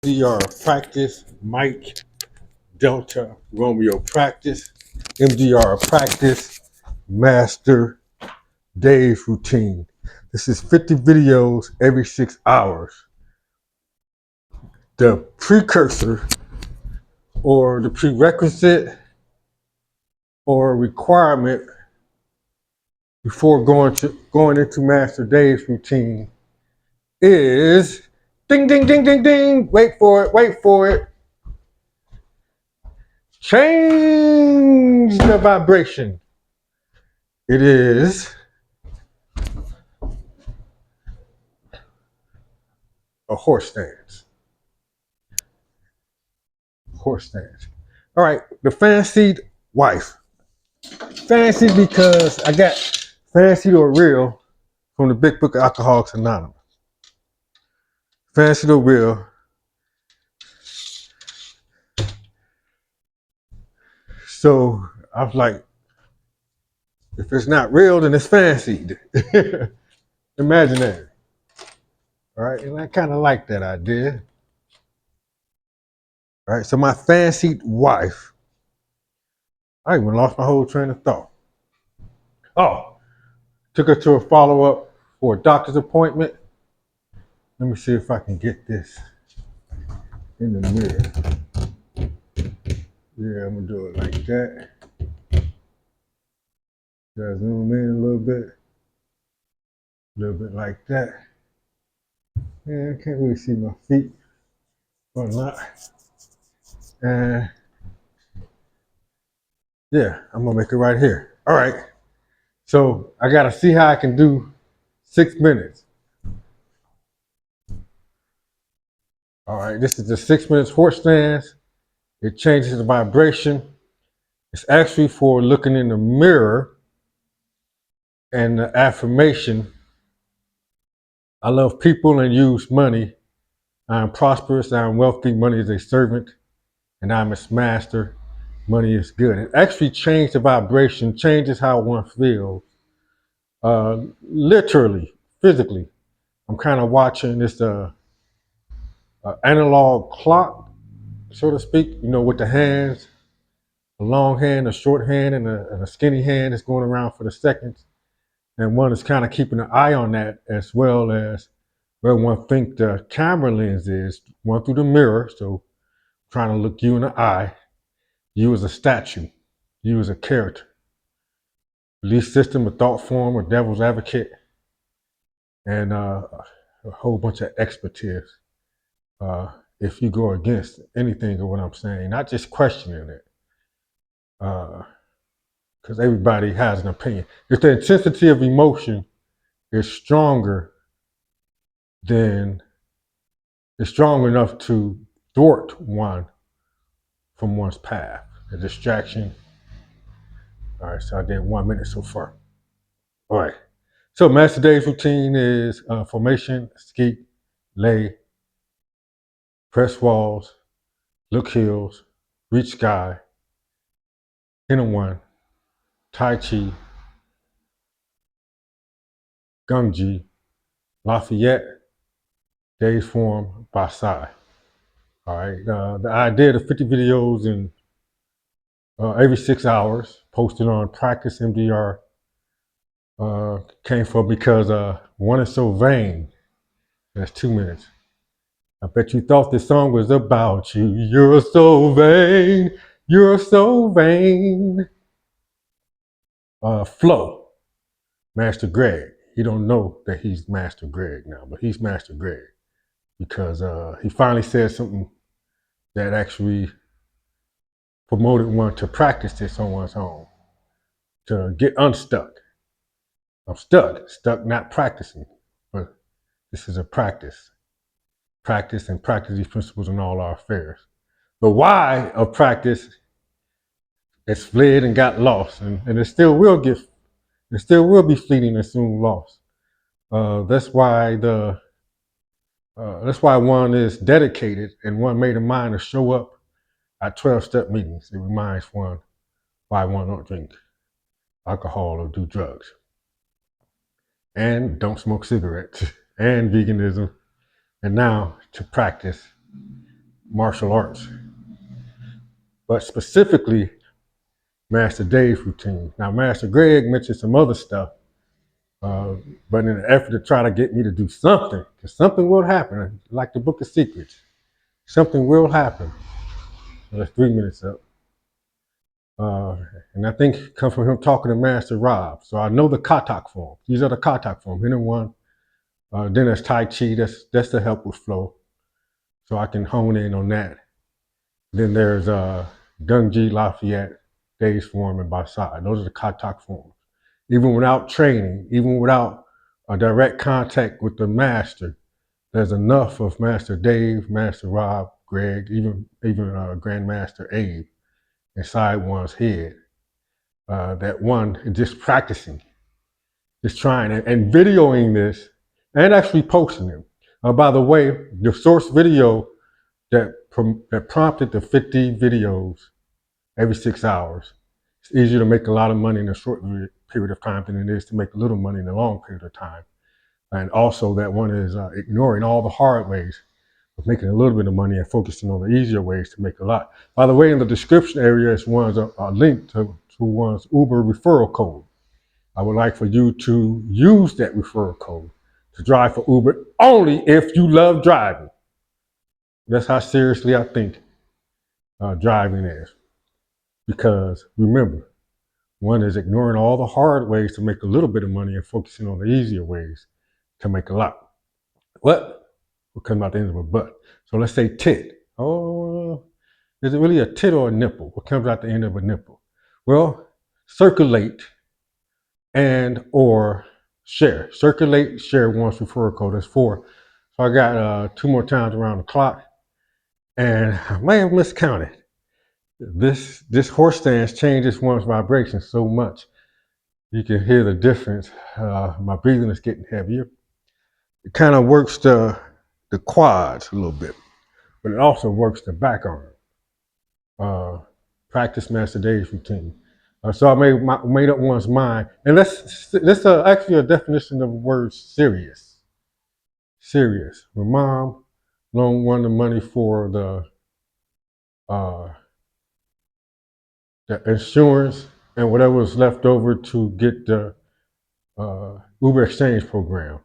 MDR practice, Mike Delta Romeo practice, MDR practice, Master Day's routine. This is 50 videos every 6 hours. The precursor or the prerequisite or requirement before going into Master Day's routine is ding ding ding ding ding. Wait for it. Change the vibration. It is a horse stance. Horse stance. All right, the fancied wife. Fancy because I got Fancy or Real from the Big Book of Alcoholics Anonymous. Fancy or Real. So I was like, if it's not real, then it's fancied. Imaginary. All right, and I kind of like that idea. All right, so my fancied wife. I even lost my whole train of thought. Oh, took her to a follow up for a doctor's appointment. Let me see if I can get this in the mirror. Yeah, I'm gonna do it like that. Just zoom in a little bit like that. Yeah, I can't really see my feet or not. And yeah, I'm gonna make it right here. All right. So I gotta see how I can do 6 minutes. All right, this is the 6 minutes horse stance. It changes the vibration. It's actually for looking in the mirror and the affirmation. I love people and use money. I am prosperous, I am wealthy, money is a servant, and I'm its master. Money is good. It actually changes the vibration, changes how one feels. Literally, physically. I'm kind of watching this analog clock, so to speak, with the hands, a long hand, a short hand, and a skinny hand that's going around for the seconds. And one is kind of keeping an eye on that as well as where one think the camera lens is, one through the mirror, so trying to look you in the eye, you as a statue, you as a character. Belief system, a thought form, a devil's advocate, and a whole bunch of expertise. If you go against anything of what I'm saying, not just questioning it, because everybody has an opinion. If the intensity of emotion is stronger than is strong enough to thwart one from one's path, a distraction. All right, so I did 1 minute so far. All right. So Master Day's routine is formation, skeet, lay, press walls, look hills, reach sky, inner one, Tai Chi, Gungji, Lafayette, Day's form, Basai. All right. The idea of the 50 videos in every 6 hours posted on Practice MDR came from because one is so vain. That's 2 minutes. I bet you thought this song was about you. You're so vain. You're so vain. Flow, Master Greg. He don't know that he's Master Greg now, but he's Master Greg because he finally said something that actually promoted one to practice this on one's own, to get unstuck. I'm stuck not practicing, but this is a practice. Practice and practice these principles in all our affairs. The why of practice has fled and got lost, and it still will be fleeting and soon lost. That's why one is dedicated and one made a mind to show up at 12-step meetings. It reminds one why one don't drink alcohol or do drugs, and don't smoke cigarettes, and veganism, and now to practice martial arts, but specifically Master Dave's routine. Now, Master Greg mentioned some other stuff, uh, but in an effort to try to get me to do something, because something will happen, like the Book of Secrets, something will happen. So that's 3 minutes up. Uh, and I think it comes from him talking to Master Rob. So I know the Katak form. These are the Katak form. Hidden one. Then there's Tai Chi. That's to help with flow. So I can hone in on that. Then there's Dungji, Lafayette, Days form, and Basai. Those are the Katak forms. Even without training, even without a direct contact with the master, there's enough of Master Dave, Master Rob, Greg, even Grandmaster Abe inside one's head. That one just practicing, just trying and videoing this and actually posting them. By the way, the source video that prompted the 50 videos every 6 hours. It's easier to make a lot of money in a short period of time than it is to make a little money in a long period of time. And also that one is ignoring all the hard ways of making a little bit of money and focusing on the easier ways to make a lot. By the way, in the description area is one's a link to one's Uber referral code. I would like for you to use that referral code to drive for Uber only if you love driving. That's how seriously I think driving is. Because remember, one is ignoring all the hard ways to make a little bit of money and focusing on the easier ways to make a lot. What? We'll come out the end of a but. So let's say tit. Oh, is it really a tit or a nipple? What comes out the end of a nipple? Well, circulate and or share. Circulate, share one's referral code. That's 4. So I got 2 more times around the clock. And I may have miscounted. This horse stance changes one's vibration so much. You can hear the difference. My breathing is getting heavier. It kind of works the quads a little bit, but it also works the back arm. Practice Master Dave's routine. So I made up one's mind, and that's actually a definition of the word serious. Serious. My mom loaned one the money for the insurance and whatever was left over to get the Uber exchange program.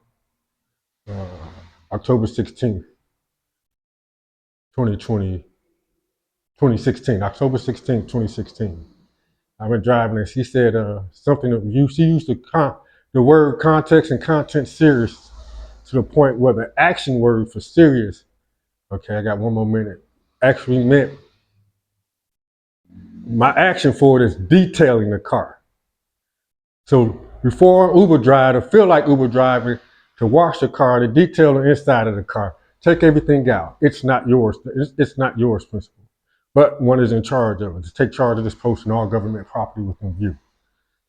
October 16th, 2020, 2016, October 16th, 2016. I've been driving and she said something of you. She used the word context and content serious to the point where the action word for serious, okay, I got 1 more minute, actually meant my action for it is detailing the car. So before Uber drive, to feel like Uber driving, to wash the car, to detail the inside of the car, take everything out. It's not yours. It's not yours, principle. But one is in charge of it. To take charge of this post and all government property within view.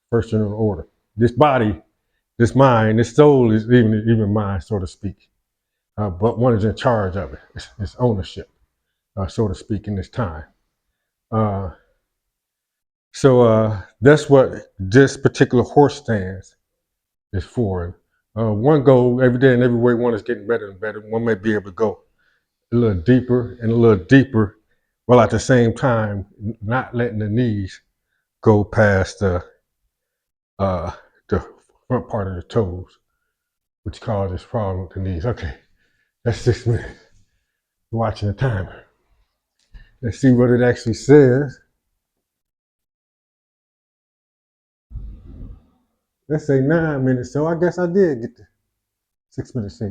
First general order. This body, this mind, this soul is even mine, so to speak. But one is in charge of it. It's ownership, so to speak, in this time. So that's what this particular horse stance is for. One goal every day and every way one is getting better and better. One may be able to go a little deeper and a little deeper, while at the same time not letting the knees go past the front part of the toes, which causes problem with the knees. Okay, that's 6 minutes. Watching the timer. Let's see what it actually says. Let's say 9 minutes. So I guess I did get the 6 minutes in.